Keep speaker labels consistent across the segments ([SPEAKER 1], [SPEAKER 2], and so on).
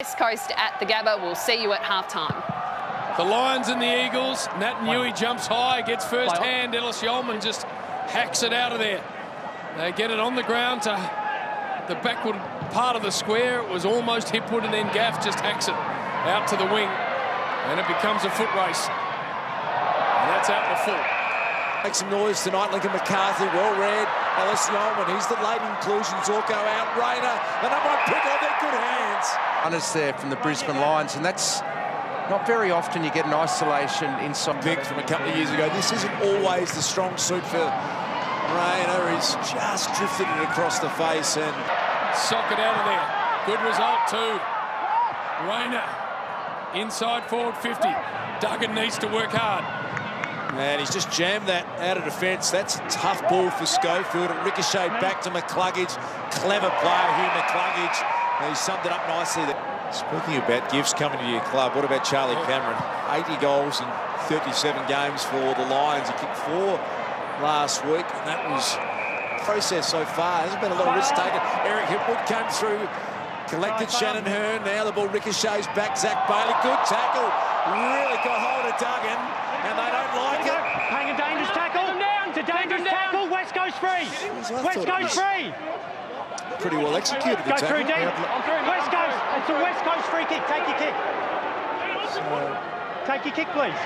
[SPEAKER 1] West Coast at the Gabba. We'll see you at halftime.
[SPEAKER 2] The Lions and the Eagles. Nat Nui jumps high, gets first hand. Ellis Yolman just hacks it out of there. They get it on the ground to the backward part of the square. It was almost hipwood, and then Gaff just hacks it out to the wing. And it becomes a foot race. And that's out the full.
[SPEAKER 3] Make some noise tonight. Lincoln McCarthy, well read. Ellis Yolman, he's the late inclusion. Zorko out. Rayner, the number one pick on their good hands.
[SPEAKER 4] Runners there from the Brisbane Lions, and that's not very often you get an isolation inside.
[SPEAKER 3] Pick from a couple of years ago. This isn't always the strong suit for Rayner. He's just drifted it across the face and
[SPEAKER 2] sock it out of there. Good result too. Rayner inside forward 50. Duggan needs to work hard.
[SPEAKER 3] And he's just jammed that out of defence. That's a tough ball for Schofield. It ricocheted back to McCluggage. Clever player here, McCluggage. And he summed it up nicely. Speaking about gifts coming to your club, what about Charlie Cameron? 80 goals in 37 games for the Lions. He kicked 4 last week, and that was process so far. Hasn't been a lot of risk taken. Eric Hipwood came through, collected Shannon Hearn. Now the ball ricochets back. Zach Bailey, good tackle. Really got hold of Duggan, and they don't like it.
[SPEAKER 5] Paying a dangerous tackle. It's a dangerous tackle. West goes free. West goes free.
[SPEAKER 3] Pretty well executed.
[SPEAKER 5] Go through deep. West goes. It's a West Coast free kick. Take your kick. Take your kick, please.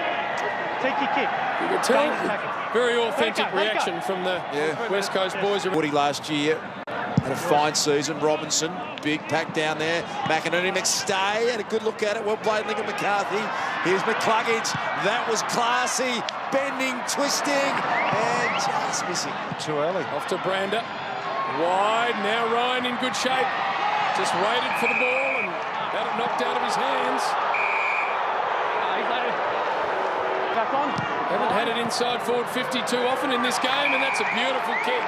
[SPEAKER 5] Take your kick.
[SPEAKER 2] You can tell very authentic reaction from the West Coast boys.
[SPEAKER 3] Woody last year had a fine season. Robinson, big pack down there. McInerney, McStay had a good look at it. Well played, Lincoln McCarthy. Here's McCluggage. That was classy. Bending, twisting, and just missing.
[SPEAKER 4] Too early.
[SPEAKER 2] Off to Brander. Wide. Now Ryan in good shape. Just waited for the ball and had it knocked out of his hands.
[SPEAKER 5] Back on.
[SPEAKER 2] Haven't had it inside forward 50 too often in this game, and that's a beautiful kick.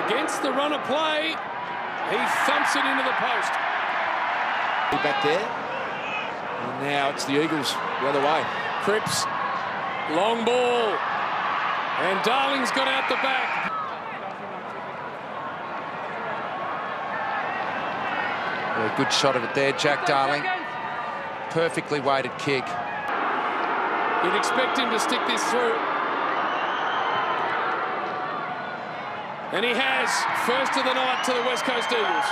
[SPEAKER 2] Against the run of play, he thumps it into the post.
[SPEAKER 3] Back there. And now it's the Eagles the other way.
[SPEAKER 2] Cripps, long ball. And Darling's got out the back.
[SPEAKER 4] A good shot of it there, Jack Darling. Perfectly weighted kick.
[SPEAKER 2] You'd expect him to stick this through. And he has. First of the night to the West Coast Eagles.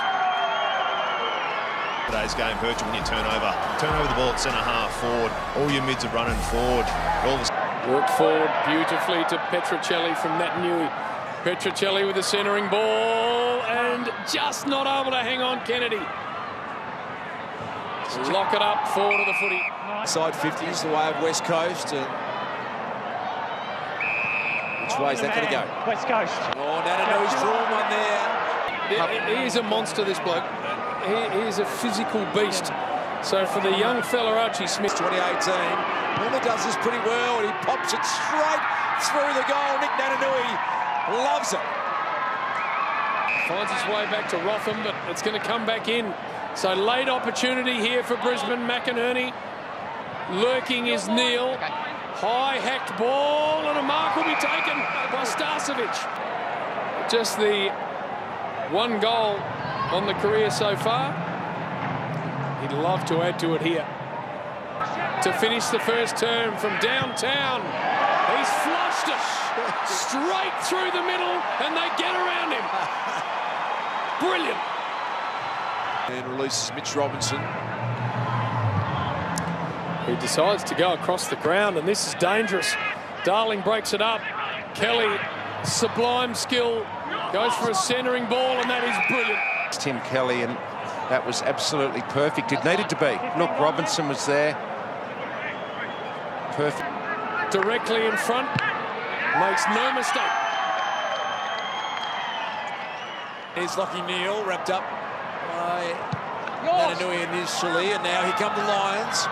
[SPEAKER 6] Today's game hurts you when you turn over the ball at centre half forward. All your mids are running forward.
[SPEAKER 2] Worked forward beautifully to Petrocelli from Nat Nui. Petrocelli with the centering ball and just not able to hang on Kennedy. Lock it up forward of the footy.
[SPEAKER 3] Side 50 is the way of West Coast. And which way is that going to go?
[SPEAKER 5] West Coast.
[SPEAKER 3] Oh, Nananui's drawn one there.
[SPEAKER 2] He is a monster, this bloke. He is a physical beast. So for the young fella, Archie Smith.
[SPEAKER 3] 2018. Miller does this pretty well, and he pops it straight through the goal. Nick Nanainui loves it.
[SPEAKER 2] Finds his way back to Rotham, but it's going to come back in. So late opportunity here for Brisbane. McInerney. Lurking is Neil. High hacked ball, and a mark will be taken by Starcevic. Just the one goal on the career so far. He'd love to add to it here. To finish the first term from downtown. He's flushed it straight through the middle, and they get around him. Brilliant.
[SPEAKER 3] And releases Mitch Robinson.
[SPEAKER 2] He decides to go across the ground, and this is dangerous. Darling breaks it up. Kelly, sublime skill, goes for a centering ball, and that is brilliant.
[SPEAKER 4] Tim Kelly, and that was absolutely perfect. It needed to be. Look, Robinson was there. Perfect.
[SPEAKER 2] Directly in front. Makes no mistake.
[SPEAKER 3] Here's Lockie Neal, wrapped up by Nanainui initially, and now here come the Lions.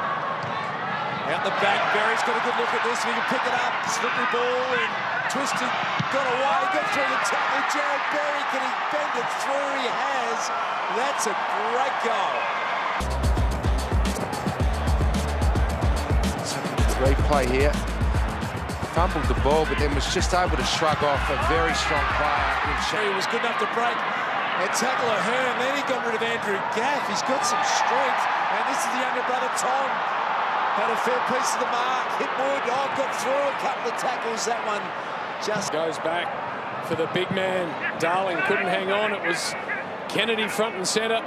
[SPEAKER 3] Out the back, Berry's got a good look at this. He can pick it up, slippery ball, and twisted, got away, got through the tackle. Gerald Berry, can he bend it through? He has. That's a great goal.
[SPEAKER 4] Replay here. Fumbled the ball, but then was just able to shrug off a very strong player.
[SPEAKER 3] He was good enough to break A tackle of Herm, then he got rid of Andrew Gaff. He's got some strength, and this is the younger brother, Tom. Had a fair piece of the mark, hit Wood, got through a couple of tackles. That one just
[SPEAKER 2] goes back for the big man. Darling couldn't hang on. It was Kennedy front and centre.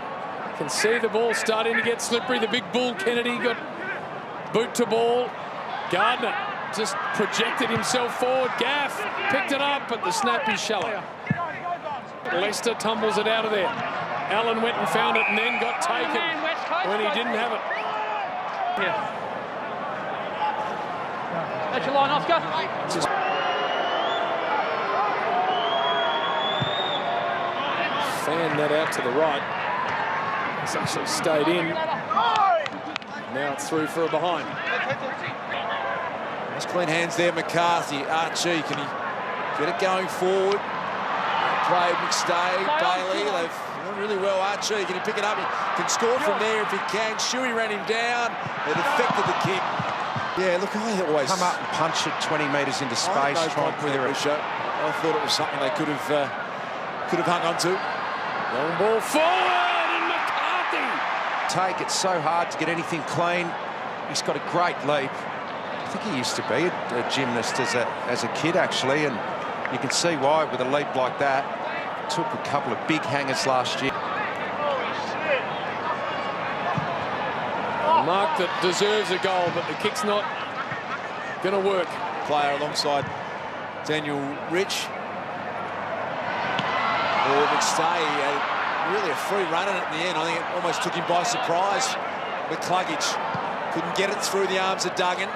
[SPEAKER 2] Can see the ball starting to get slippery. The big bull Kennedy got boot to ball. Gardner just projected himself forward. Gaff picked it up, but the snap is shallow. Lester tumbles it out of there. Allen went and found it and then got taken when he didn't have it.
[SPEAKER 5] Yeah. That's your line, Oscar.
[SPEAKER 2] Just fan that out to the right. It's actually stayed in. Now it's through for a behind.
[SPEAKER 3] Nice clean hands there, McCarthy. Archie, can he get it going forward? Play McStay, Bailey. They've done really well. Archie, can he pick it up? He can score from there if he can. Shuey ran him down. It affected the kick. Yeah, look, I always
[SPEAKER 4] come up and punch it 20 metres into space. Try and clear it.
[SPEAKER 3] I thought it was something they could have hung on to.
[SPEAKER 2] Long ball forward, and McCarthy.
[SPEAKER 4] It's so hard to get anything clean. He's got a great leap. I think he used to be a gymnast as a kid, actually, and you can see why with a leap like that. Took a couple of big hangers last year.
[SPEAKER 2] A mark that deserves a goal, but the kick's not going to work.
[SPEAKER 3] Player alongside Daniel Rich. Or McStay had really a free run in it in the end. I think it almost took him by surprise. McCluggage couldn't get it through the arms of Duggan.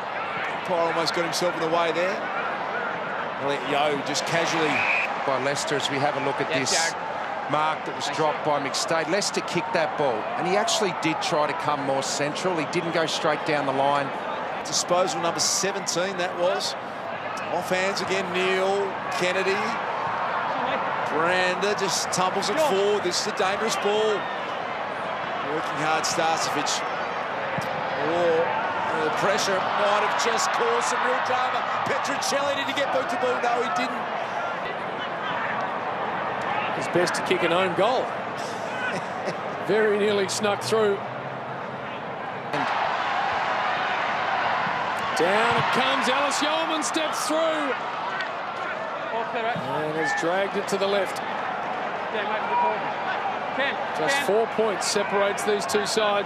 [SPEAKER 3] Umpire almost got himself in the way there. Elliot Yeo just casually
[SPEAKER 4] by Lester as we have a look at this mark that was dropped by McStay. Lester kicked that ball, and he actually did try to come more central. He didn't go straight down the line.
[SPEAKER 3] Disposal number 17, that was. Off hands again, Neil, Kennedy. Brander just tumbles it forward. This is a dangerous ball. Working hard, Starcevic. The pressure might have just caused some real drama. Petruccelli, did he get boot to ball? No, he didn't.
[SPEAKER 2] It's best to kick an own goal. Very nearly snuck through. Down it comes. Alice Yeoman steps through. And has dragged it to the left. Just 4 points separates these two sides.